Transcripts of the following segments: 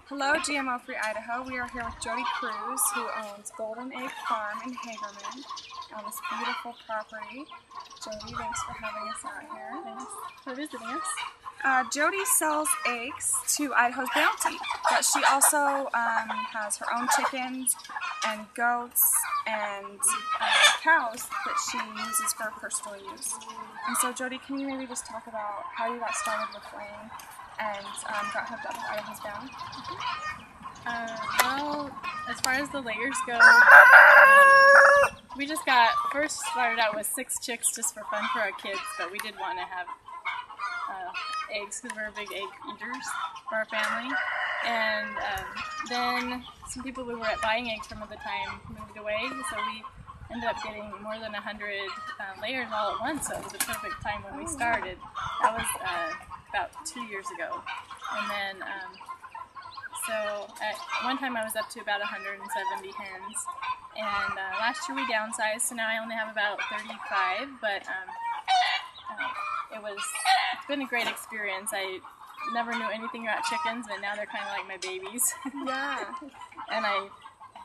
Hello, GMO Free Idaho. We are here with Jody Cruz, who owns Golden Egg Farm in Hagerman on this beautiful property. Jody, thanks for having us out here. Thanks for visiting us. Jody sells eggs to Idaho's Bounty, but she also has her own chickens and goats and cows that she uses for personal use. And so, Jody, can you maybe just talk about how you got started with laying and got hooked up with Idaho's Bounty? Well, as far as the layers go, we just first started out with 6 chicks just for fun for our kids, but we did want to have eggs because we're big egg eaters for our family. And then some people we were buying eggs from at the time moved away, so we ended up getting more than 100 layers all at once, so it was a perfect time when we started. That was about 2 years ago. And then, so at one time I was up to about 170 hens, and last year we downsized, so now I only have about 35, but it's been a great experience. I never knew anything about chickens, but now they're kind of like my babies. Yeah. And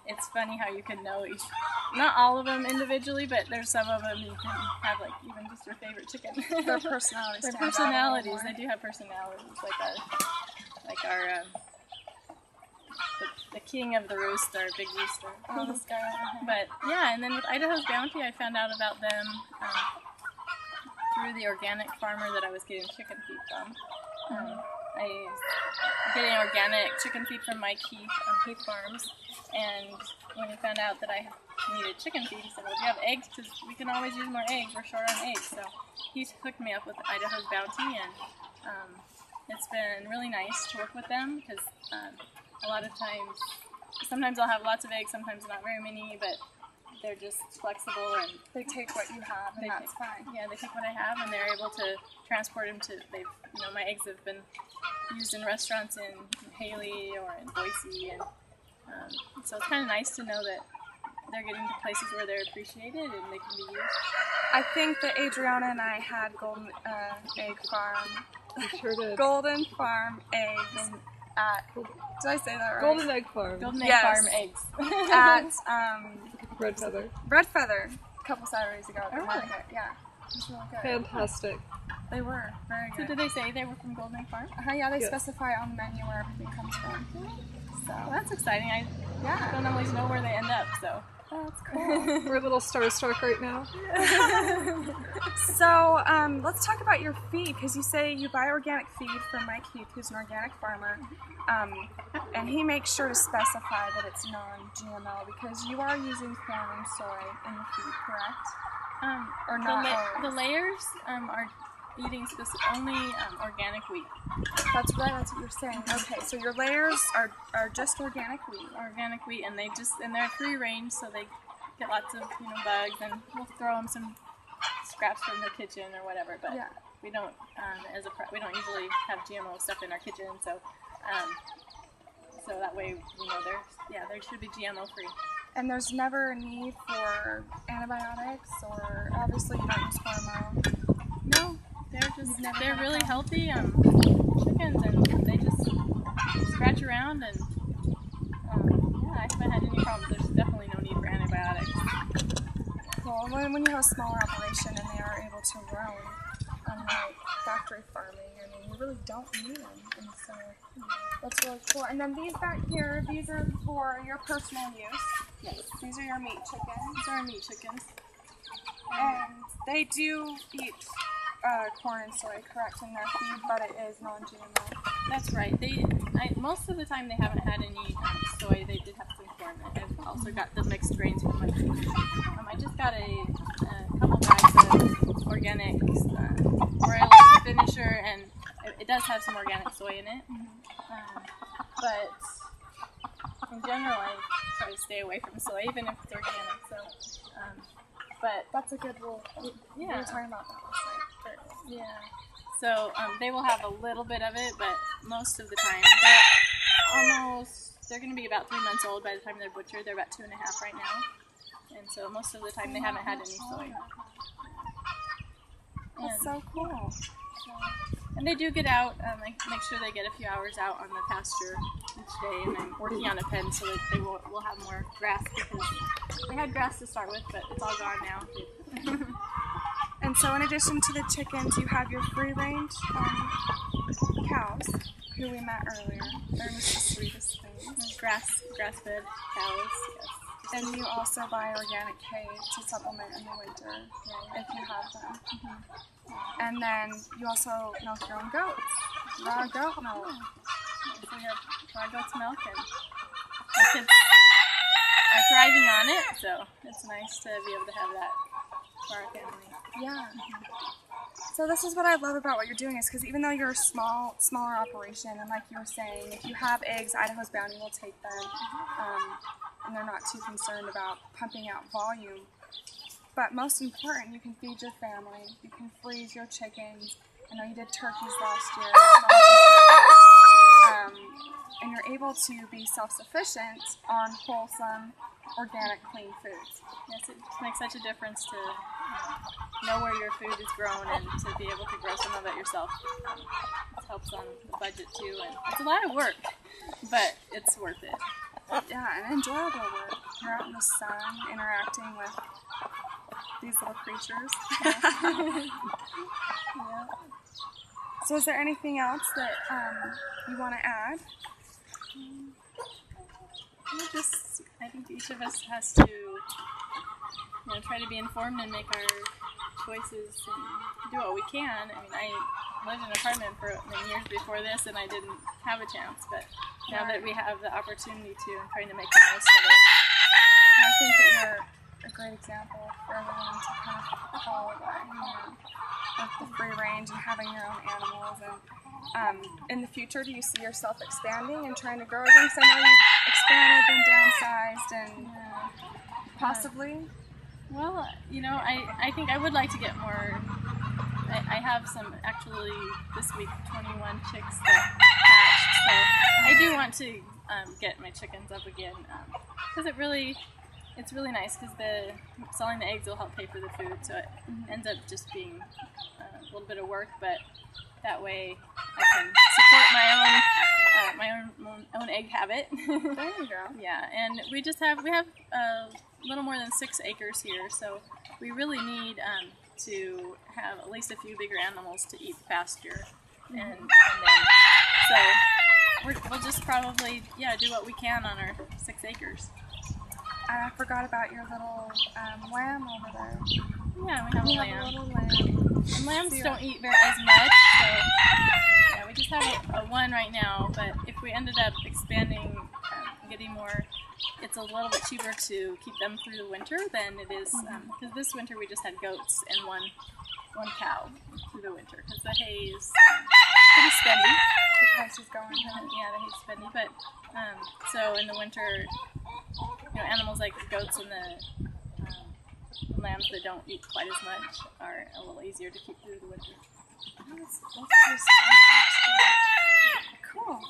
it's funny how you can know not all of them individually, but there's some of them you can have like even just your favorite chicken. Their personalities. Their personalities. They do have personalities, like our the king of the roost, our big rooster. Oh, this guy. But yeah, and then with Idaho's Bounty, I found out about them through the organic farmer that I was getting chicken feed from. I was getting organic chicken feed from Mike Heath on Heath Farms, and when he found out that I needed chicken feed, he said, well, do you have eggs? Because we can always use more eggs. We're short on eggs. So he hooked me up with Idaho's Bounty, and it's been really nice to work with them because a lot of times, sometimes I'll have lots of eggs, sometimes not very many, but they're just flexible and they take what you have, and that's fine. Yeah, they take what I have, and they're able to transport them to. My eggs have been used in restaurants in Haley or in Boise, and so it's kind of nice to know that they're getting to places where they're appreciated and they can be used. I think that Adriana and I had Golden Egg Farm. You sure did. Golden Farm eggs at. Did I say that right? Golden Egg Farm. Golden Egg Farm eggs at Red Feather. Red Feather. A couple Saturdays ago at the really? market. Yeah, it was really good. Fantastic. They were very good. So did they say they were from Golden Egg Farm? Yeah, they specify on the menu where everything comes from. So well, that's exciting. I don't always know where they end up, so. Oh, that's cool. We're a little starstruck right now. So, let's talk about your feed, because you say you buy organic feed from Mike Heath, who's an organic farmer, and he makes sure to specify that it's non-GMO, because you are using corn and soy in the feed, correct? Or not the layers are eating only organic wheat. That's right, that's what you're saying. Okay, so your layers are just organic wheat. Organic wheat, and they're free range, so they get lots of bugs, and we'll throw them some scraps from the kitchen or whatever. But we don't we don't usually have GMO stuff in our kitchen, so that way they should be GMO free. And there's never a need for antibiotics, or obviously you don't use hormone. No. They're really healthy chickens, and they just scratch around, and I haven't had any problems. There's definitely no need for antibiotics. Well, when you have a smaller operation and they are able to roam, unlike factory farming, I mean, you really don't need them, and so that's really cool. And then these back here, these are for your personal use. Yes. These are your meat chickens. These are our meat chickens. And they do eat corn and soy, correct, in their feed, but it is non-GMO. That's right. Most of the time they haven't had any soy. They did have some corn. I've also got the mixed grains from my feed. I just got a couple bags of organic broiler finisher, and it does have some organic soy in it. But in general, I try to stay away from soy, even if it's organic. So, but that's a good rule. We were talking about that last night. Yeah. So they will have a little bit of it, but most of the time they're going to be about 3 months old by the time they're butchered. They're about 2.5 right now, and so most of the time they haven't had any soy. That's so cool. And they do get out. I make sure they get a few hours out on the pasture each day, and I'm working on a pen so that they will have more grass, because they had grass to start with, but it's all gone now. And so in addition to the chickens, you have your free-range cows, who we met earlier. They're just the sweetest things. Grass-fed cows, yes. And you also buy organic hay to supplement in the winter, if you have them. And then you also milk your own goats. Raw goat milk. So we have raw goat's milk, and my kids are thriving on it, so it's nice to be able to have that for our family. Yeah. So this is what I love about what you're doing, is because even though you're a smaller operation, and like you were saying, if you have eggs, Idaho's Bounty will take them, and they're not too concerned about pumping out volume. But most important, you can feed your family, you can freeze your chickens. I know you did turkeys last year, and you're able to be self-sufficient on wholesome, organic, clean foods. Yes, it makes such a difference to know where your food is grown and to be able to grow some of it yourself. It helps on the budget too, and it's a lot of work, but it's worth it. Yeah, and enjoyable work. You're out in the sun, interacting with these little creatures. Yeah. So is there anything else that you want to add? I think each of us has to try to be informed and make our choices and do what we can. I mean, I lived in an apartment for many years before this, and I didn't have a chance, but now that we have the opportunity to, I'm trying to make the most of it. I think that you're a great example for everyone to kind of follow that, with the free range and having your own animals. And in the future, do you see yourself expanding and trying to grow again? Because I know you've expanded and downsized and possibly. Well, I think I would like to get more. I have some, actually, this week, 21 chicks that hatched, so I do want to get my chickens up again, because it's really nice, because selling the eggs will help pay for the food, so it ends up just being a little bit of work, but that way I can support my own egg habit. There you go. Yeah, and we have a little more than 6 acres here, so we really need to have at least a few bigger animals to eat pasture, and then so we'll just probably do what we can on our 6 acres. I forgot about your little lamb over there. Yeah, we have a lamb. A little lamb. And lambs don't eat as much, so we just have a one right now, but if we ended up expanding, getting more, it's a little bit cheaper to keep them through the winter than it is, because this winter we just had goats and one cow through the winter, because the hay is pretty spendy. The price is going up. Yeah, the hay's spendy, but so in the winter, animals like the goats and the lambs that don't eat quite as much are a little easier to keep through the winter. That's cool.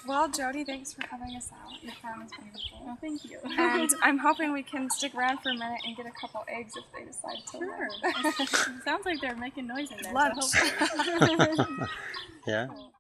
Well, Jody, thanks for having us out. Your farm is beautiful. Well, thank you. And I'm hoping we can stick around for a minute and get a couple eggs if they decide to. Sure. It sounds like they're making noise in there. Lunch. So hopefully. Yeah. Cool.